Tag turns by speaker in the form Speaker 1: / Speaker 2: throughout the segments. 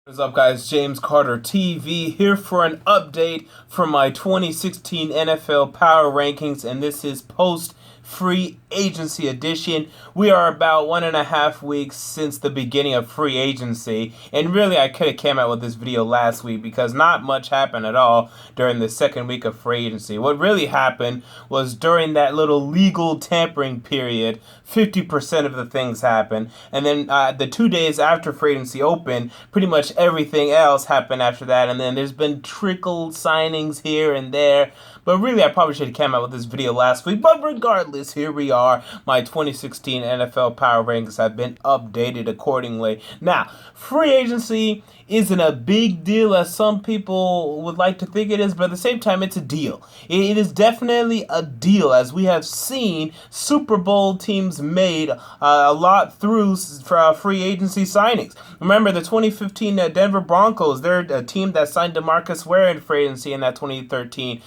Speaker 1: What's up, guys? James Carter TV here for an update for my 2016 NFL Power Rankings, and this is post free agency edition. We are about 1.5 weeks since the beginning of free agency, and really I could have came out with this video last week because not much happened at all during the second week of free agency. What really happened was during that little legal tampering period, 50% of the things happened, and then the 2 days after free agency opened, pretty much everything else happened after that, and then there's been trickled signings here and there. But really, I probably should have come out with this video last week. But regardless, here we are. My 2016 NFL Power Rankings have been updated accordingly. Now, free agency isn't a big deal as some people would like to think it is, but at the same time, it's a deal. It is definitely a deal, as we have seen Super Bowl teams made a lot through free agency signings. Remember the 2015 Denver Broncos, they're a team that signed DeMarcus Ware in free agency in that 2014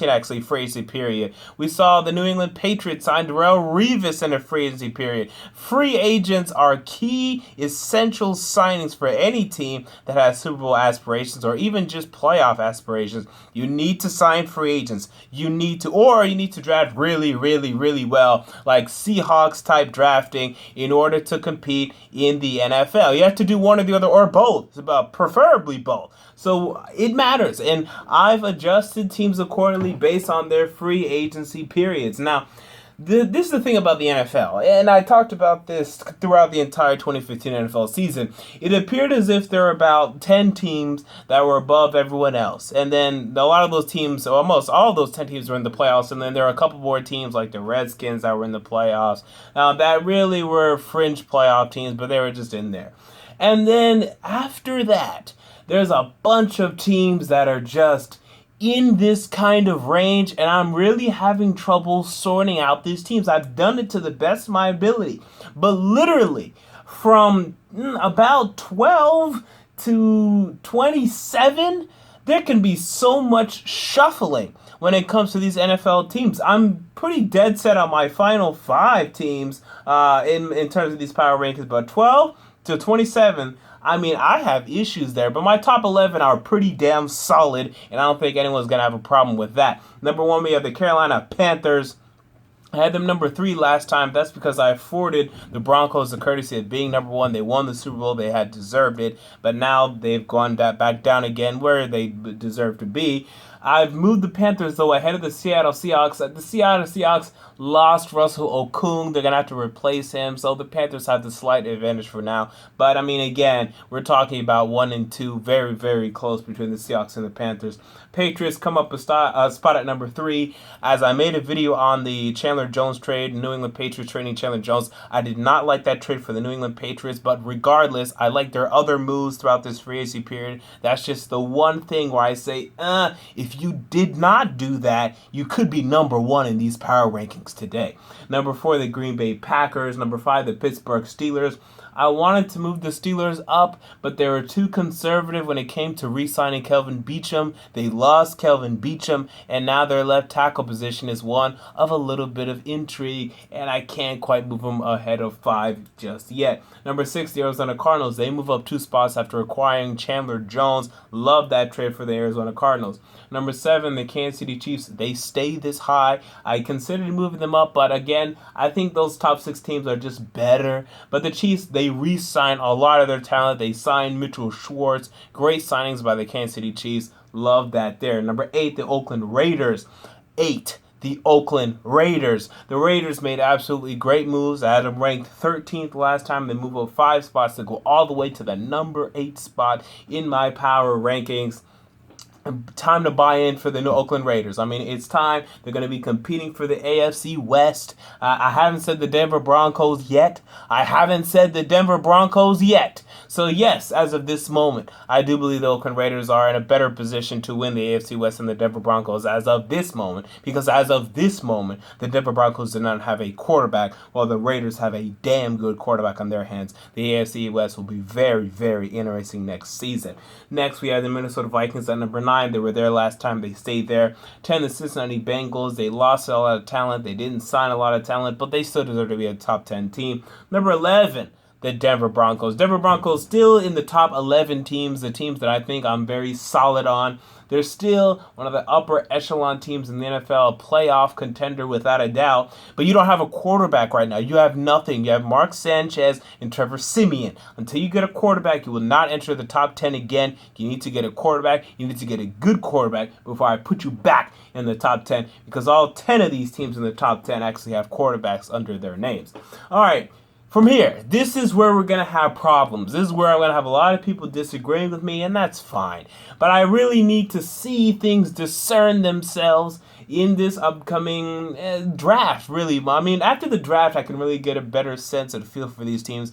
Speaker 1: actually free agency period. We saw the New England Patriots sign Darrelle Revis in a free agency period. Free agents are key, essential signings for any team that has Super Bowl aspirations or even just playoff aspirations. You need to sign free agents. You need to draft really well, like Seahawks type drafting, in order to compete in the NFL. You have to do one or the other or both, preferably both. So it matters, and I've adjusted teams accordingly based on their free agency periods. Now, this is the thing about the NFL, and I talked about this throughout the entire 2015 NFL season. It appeared as if there were about 10 teams that were above everyone else, and then a lot of those teams, almost all of those 10 teams were in the playoffs, and then there are a couple more teams like the Redskins that were in the playoffs, that really were fringe playoff teams, but they were just in there. And then after that, there's a bunch of teams that are just in this kind of range, and I'm really having trouble sorting out these teams. I've done it to the best of my ability, but literally from about 12 to 27, there can be so much shuffling when it comes to these NFL teams. I'm pretty dead set on my final 5 teams in terms of these power rankings, but 12 to 27, I mean, I have issues there, but my top 11 are pretty damn solid, and I don't think anyone's going to have a problem with that. Number 1, we have the Carolina Panthers. I had them number 3 last time. That's because I afforded the Broncos the courtesy of being number 1. They won the Super Bowl. They had deserved it, but now they've gone back down again where they deserve to be. I've moved the Panthers, though, ahead of the Seattle Seahawks. The Seattle Seahawks lost Russell Okung. They're going to have to replace him, so the Panthers have the slight advantage for now. But, I mean, again, we're talking about 1 and 2, very close between the Seahawks and the Panthers. Patriots come up a spot at number 3. As I made a video on the Chandler Jones trade, New England Patriots trading Chandler Jones, I did not like that trade for the New England Patriots, but regardless, I like their other moves throughout this free agency period. That's just the one thing where I say, if you did not do that, you could be number 1 in these power rankings today. Number 4, the Green Bay Packers. Number 5, the Pittsburgh Steelers. I wanted to move the Steelers up, but they were too conservative when it came to re-signing Kelvin Beachum. They lost Kelvin Beachum, and now their left tackle position is one of a little bit of intrigue, and I can't quite move them ahead of 5 just yet. Number 6, the Arizona Cardinals. They move up 2 spots after acquiring Chandler Jones. Love that trade for the Arizona Cardinals. Number 7, the Kansas City Chiefs. They stay this high. I considered moving them up, but again, I think those top 6 teams are just better. But the Chiefs, they re-signed a lot of their talent. They signed Mitchell Schwartz. Great signings by the Kansas City Chiefs. Love that there. Number 8, the Oakland Raiders. 8. The Oakland Raiders. The Raiders made absolutely great moves. I had them ranked 13th last time. They move up 5 spots to go all the way to the number 8 spot in my power rankings. Time to buy in for the new Oakland Raiders. I mean, it's time. They're going to be competing for the AFC West. I haven't said the Denver Broncos yet. So, yes, as of this moment, I do believe the Oakland Raiders are in a better position to win the AFC West than the Denver Broncos as of this moment. Because as of this moment, the Denver Broncos do not have a quarterback, while the Raiders have a damn good quarterback on their hands. The AFC West will be very interesting next season. Next, we have the Minnesota Vikings at number 9. They were there last time. They stayed there. 10, the Cincinnati Bengals. They lost a lot of talent. They didn't sign a lot of talent, but they still deserve to be a top 10 team. Number 11, the Denver Broncos. Denver Broncos still in the top 11 teams, the teams that I think I'm very solid on. They're still one of the upper echelon teams in the NFL, a playoff contender without a doubt. But you don't have a quarterback right now. You have nothing. You have Mark Sanchez and Trevor Siemian. Until you get a quarterback, you will not enter the top 10 again. You need to get a quarterback. You need to get a good quarterback before I put you back in the top 10, because all 10 of these teams in the top 10 actually have quarterbacks under their names. All right. From here, this is where we're going to have problems. This is where I'm going to have a lot of people disagreeing with me, and that's fine. But I really need to see things discern themselves in this upcoming draft, really. I mean, after the draft, I can really get a better sense and feel for these teams.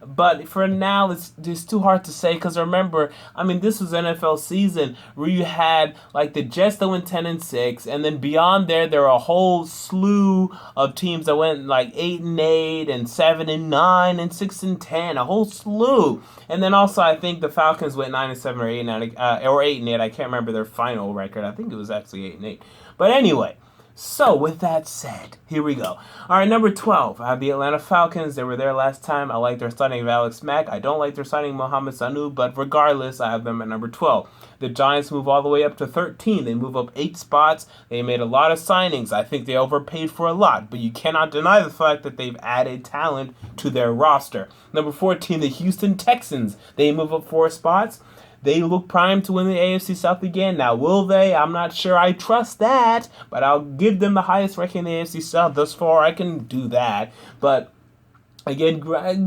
Speaker 1: But for now, it's just too hard to say, because remember, I mean, this was NFL season where you had like the Jets that went 10-6, and then beyond there were a whole slew of teams that went like 8-8 and 7-9 and 6-10, a whole slew. And then also, I think the Falcons went 9-7 or 8-9 or 8-8. I can't remember their final record. I think it was actually 8-8. But anyway. So, with that said, here we go. All right, number 12, I have the Atlanta Falcons. They were there last time. I like their signing of Alex Mack. I don't like their signing Mohamed Sanu, but regardless, I have them at number 12. The Giants move all the way up to 13. They move up 8 spots. They made a lot of signings. I think they overpaid for a lot, but you cannot deny the fact that they've added talent to their roster. Number 14, the Houston Texans. They move up 4 spots. They look primed to win the AFC South again. Now, will they? I'm not sure I trust that, but I'll give them the highest ranking in the AFC South. Thus far, I can do that. But again,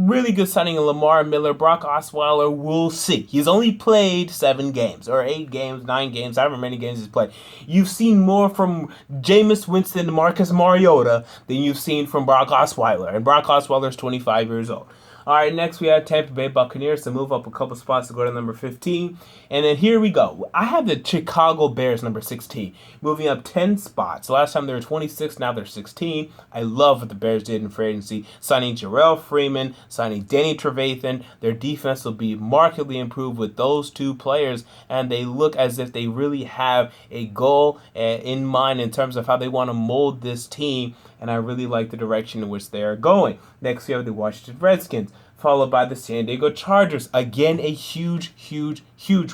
Speaker 1: really good signing of Lamar Miller. Brock Osweiler, we'll see. He's only played 7 games, or 8 games, 9 games, however many games he's played. You've seen more from Jameis Winston and Marcus Mariota than you've seen from Brock Osweiler. And Brock Osweiler's 25 years old. All right, next we have Tampa Bay Buccaneers to move up a couple spots to go to number 15. And then here we go. I have the Chicago Bears, number 16, moving up 10 spots. Last time they were 26, now they're 16. I love what the Bears did in free agency, signing Jarrell Freeman, signing Danny Trevathan. Their defense will be markedly improved with those 2 players, and they look as if they really have a goal in mind in terms of how they want to mold this team, and I really like the direction in which they are going. Next, we have the Washington Redskins, followed by the San Diego Chargers. Again, a huge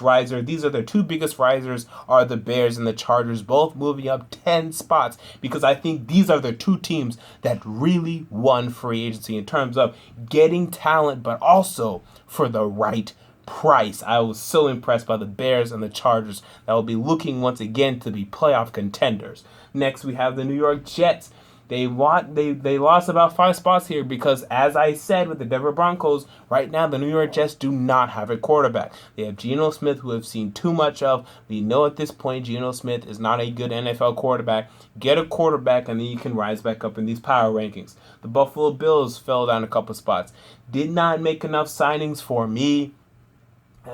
Speaker 1: riser. These are their 2 biggest risers, are the Bears and the Chargers, both moving up 10 spots, because I think these are the 2 teams that really won free agency in terms of getting talent, but also for the right price. I was so impressed by the Bears and the Chargers that will be looking once again to be playoff contenders. Next, we have the New York Jets. They lost about 5 spots here because, as I said with the Denver Broncos, right now the New York Jets do not have a quarterback. They have Geno Smith, who we've seen too much of. We know at this point Geno Smith is not a good NFL quarterback. Get a quarterback and then you can rise back up in these power rankings. The Buffalo Bills fell down a couple spots. Did not make enough signings for me.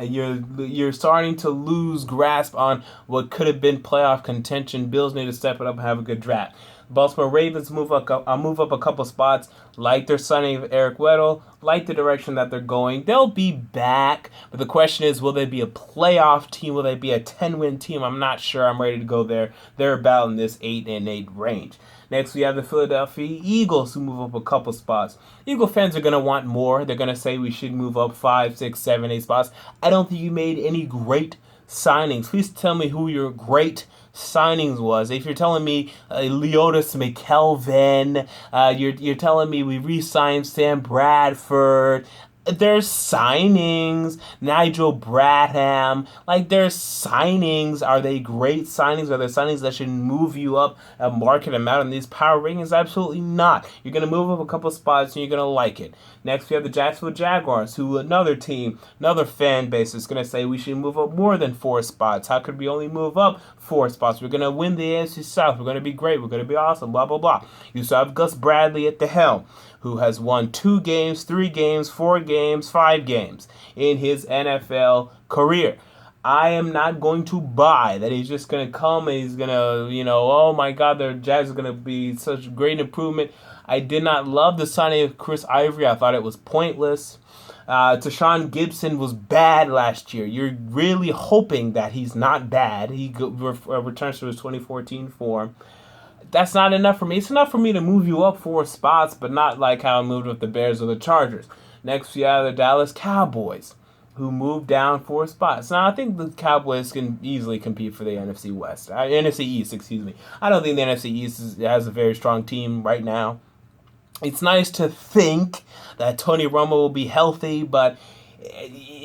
Speaker 1: You're starting to lose grasp on what could have been playoff contention. Bills need to step it up and have a good draft. Baltimore Ravens move up a couple spots. Like their signing of Eric Weddle, like the direction that they're going. They'll be back, but the question is, will they be a playoff team? Will they be a 10-win team? I'm not sure. I'm ready to go there. They're about in this 8-8 range. Next, we have the Philadelphia Eagles, who move up a couple spots. Eagle fans are going to want more. They're going to say we should move up 5, 6, 7, 8 spots. I don't think you made any great signings. Please tell me who your great signings was. If you're telling me Leotis McKelvin, you're telling me we re-signed Sam Bradford. There's signings. Nigel Bradham. Like, there's signings. Are they great signings? Are there signings that should move you up a market amount in these power rankings? Absolutely not. You're going to move up a couple spots and you're going to like it. Next, we have the Jacksonville Jaguars, who another team, another fan base is going to say we should move up more than 4 spots. How could we only move up 4 spots? We're going to win the AFC South. We're going to be great. We're going to be awesome. Blah, blah, blah. You still have Gus Bradley at the helm, who has won 2 games, 3 games, 4 games, 5 games in his NFL career. I am not going to buy that he's just going to come and he's going to, oh my God, the Jags are going to be such a great improvement. I did not love the signing of Chris Ivory. I thought it was pointless. Tashawn Gibson was bad last year. You're really hoping that he's not bad. He returns to his 2014 form. That's not enough for me. It's enough for me to move you up 4 spots, but not like how I moved with the Bears or the Chargers. Next, we have the Dallas Cowboys, who moved down 4 spots. Now, I think the Cowboys can easily compete for the NFC West. NFC East, excuse me. I don't think the NFC East has a very strong team right now. It's nice to think that Tony Romo will be healthy, but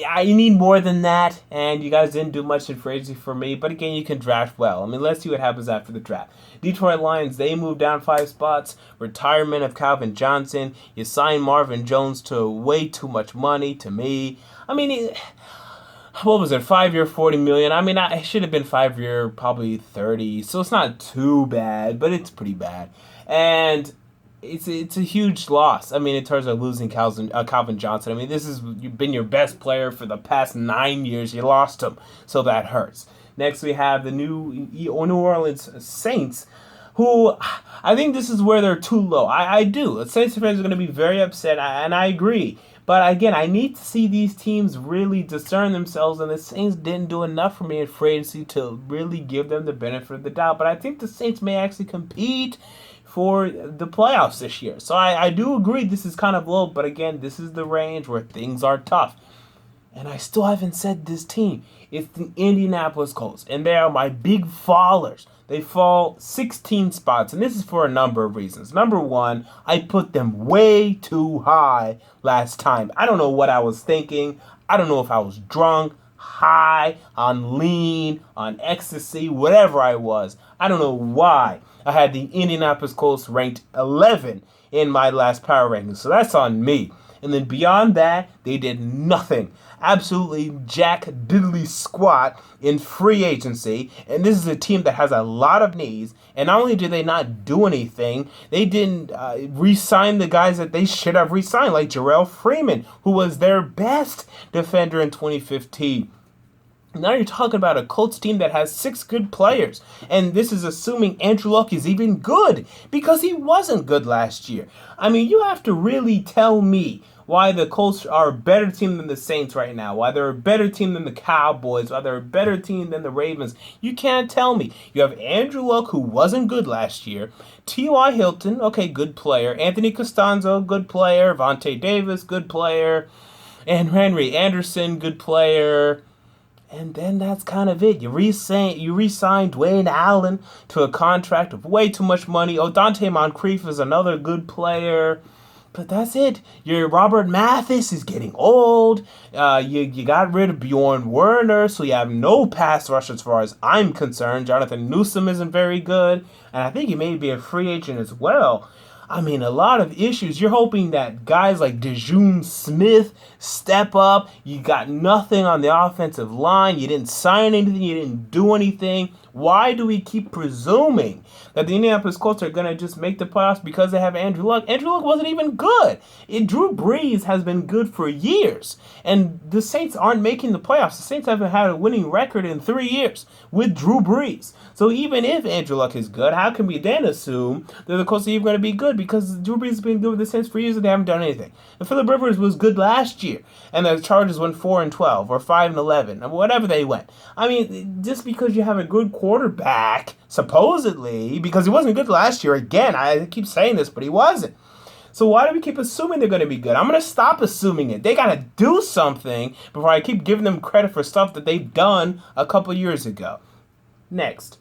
Speaker 1: I need more than that, and you guys didn't do much in free agency for me. But again, you can draft well. I mean, let's see what happens after the draft. Detroit Lions, they moved down 5 spots. Retirement of Calvin Johnson. You signed Marvin Jones to way too much money to me. I mean, what was it? 5-year, $40 million. I mean, I should have been 5-year, probably 30. So it's not too bad, but it's pretty bad. And it's a huge loss. I mean, in terms of losing Calvin Johnson. I mean, you've been your best player for the past 9 years. You lost him, so that hurts. Next, we have the New Orleans Saints, who I think this is where they're too low. I do. The Saints fans are going to be very upset, and I agree. But again, I need to see these teams really discern themselves, and the Saints didn't do enough for me in free agency to really give them the benefit of the doubt. But I think the Saints may actually compete for the playoffs this year. So I do agree this is kind of low, but again, this is the range where things are tough. And I still haven't said this team. It's the Indianapolis Colts, and they are my big fallers. They fall 16 spots, and this is for a number of reasons. Number one, I put them way too high last time. I don't know what I was thinking. I don't know if I was drunk, high, on lean, on ecstasy, whatever I was. I don't know why I had the Indianapolis Colts ranked 11 in my last power ranking, so that's on me. And then beyond that, they did nothing. Absolutely jack diddly squat in free agency. And this is a team that has a lot of needs. And not only did they not do anything, they didn't re-sign the guys that they should have re-signed, like Jarrell Freeman, who was their best defender in 2015. Now you're talking about a Colts team that has 6 good players. And this is assuming Andrew Luck is even good, because he wasn't good last year. I mean, you have to really tell me why the Colts are a better team than the Saints right now, why they're a better team than the Cowboys, why they're a better team than the Ravens. You can't tell me. You have Andrew Luck, who wasn't good last year, T.Y. Hilton, okay, good player, Anthony Costanzo, good player, Vontae Davis, good player, and Henry Anderson, good player. And then that's kind of it. You re-signed Dwayne Allen to a contract of way too much money. Dante Moncrief is another good player. But that's it. Your Robert Mathis is getting old. You got rid of Bjorn Werner, so you have no pass rush as far as I'm concerned. Jonathan Newsom isn't very good. And I think he may be a free agent as well. I mean, a lot of issues. You're hoping that guys like DeJuan Smith step up. You got nothing on the offensive line. You didn't sign anything. You didn't do anything. Why do we keep presuming that the Indianapolis Colts are going to just make the playoffs because they have Andrew Luck? Andrew Luck wasn't even good. Drew Brees has been good for years. And the Saints aren't making the playoffs. The Saints haven't had a winning record in 3 years with Drew Brees. So even if Andrew Luck is good, how can we then assume that the Colts are even going to be good? Because Drew Brees has been good with the Saints for years and they haven't done anything. And Phillip Rivers was good last year. And the Chargers went 4-12 or 5-11 or whatever they went. I mean, just because you have a good quarterback, supposedly, because he wasn't good last year. Again, I keep saying this, but he wasn't. So why do we keep assuming they're going to be good? I'm going to stop assuming it. They got to do something before I keep giving them credit for stuff that they've done a couple years ago. Next,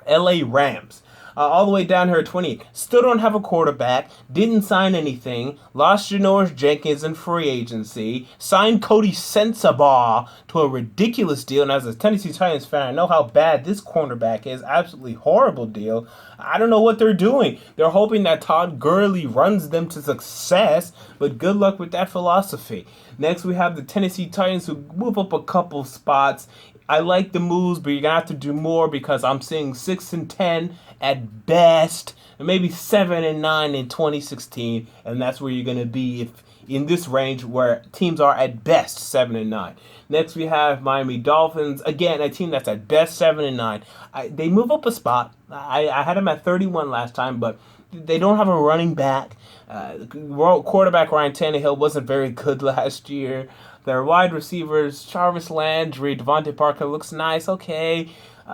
Speaker 1: LA Rams. All the way down here at 28. Still don't have a quarterback. Didn't sign anything. Lost Janoris Jenkins in free agency. Signed Cody Sensabaugh to a ridiculous deal. And as a Tennessee Titans fan, I know how bad this cornerback is. Absolutely horrible deal. I don't know what they're doing. They're hoping that Todd Gurley runs them to success. But good luck with that philosophy. Next, we have the Tennessee Titans, who move up a couple spots. I like the moves, but you're going to have to do more because I'm seeing 6-10 at best, and maybe 7-9 in 2016, and that's where you're going to be if in this range where teams are at best 7-9. Next, we have Miami Dolphins. Again, a team that's at best 7-9. They move up a spot. I had them at 31 last time, but they don't have a running back. Quarterback Ryan Tannehill wasn't very good last year. Their wide receivers, Jarvis Landry, Devontae Parker looks nice. Okay.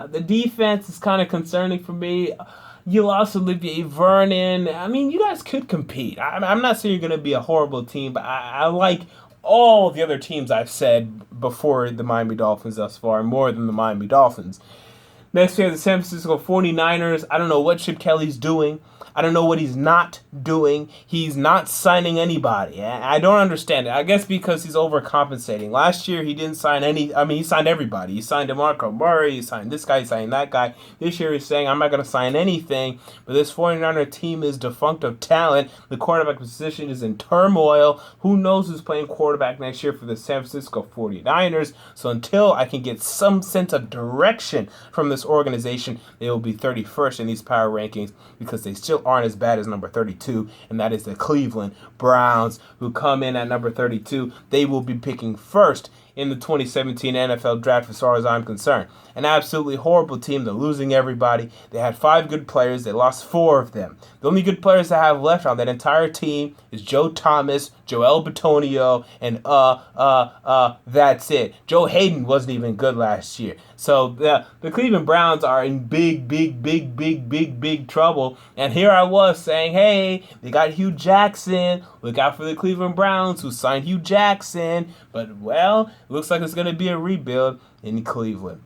Speaker 1: The defense is kind of concerning for me. You lost Olivier Vernon. I mean, you guys could compete. I'm not saying you're going to be a horrible team, but I like all the other teams I've said before the Miami Dolphins thus far, more than the Miami Dolphins. Next, we have the San Francisco 49ers. I don't know what Chip Kelly's doing. I don't know what he's not doing. He's not signing anybody. I don't understand it. I guess because he's overcompensating. Last year, he didn't sign he signed everybody. He signed DeMarco Murray. He signed this guy. He signed that guy. This year, he's saying, I'm not going to sign anything. But this 49er team is defunct of talent. The quarterback position is in turmoil. Who knows who's playing quarterback next year for the San Francisco 49ers? So until I can get some sense of direction from this organization, they will be 31st in these power rankings because they still aren't as bad as number 32, and that is the Cleveland Browns, who come in at number 32. They will be picking first in the 2017 NFL Draft as far as I'm concerned. An absolutely horrible team. They're losing everybody. They had 5 good players. They lost 4 of them. The only good players they have left on that entire team is Joe Thomas, Joel Bitonio, and that's it. Joe Hayden wasn't even good last year. So the Cleveland Browns are in big trouble. And here I was saying, hey, they got Hugh Jackson. Look out for the Cleveland Browns, who signed Hugh Jackson. But, well, it looks like it's going to be a rebuild in Cleveland.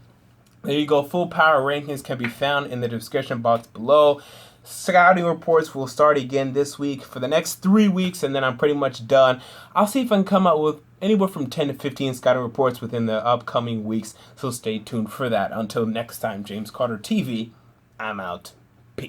Speaker 1: There you go. Full power rankings can be found in the description box below. Scouting reports will start again this week for the next 3 weeks, and then I'm pretty much done. I'll see if I can come up with anywhere from 10 to 15 scouting reports within the upcoming weeks, so stay tuned for that. Until next time, James Carter TV, I'm out.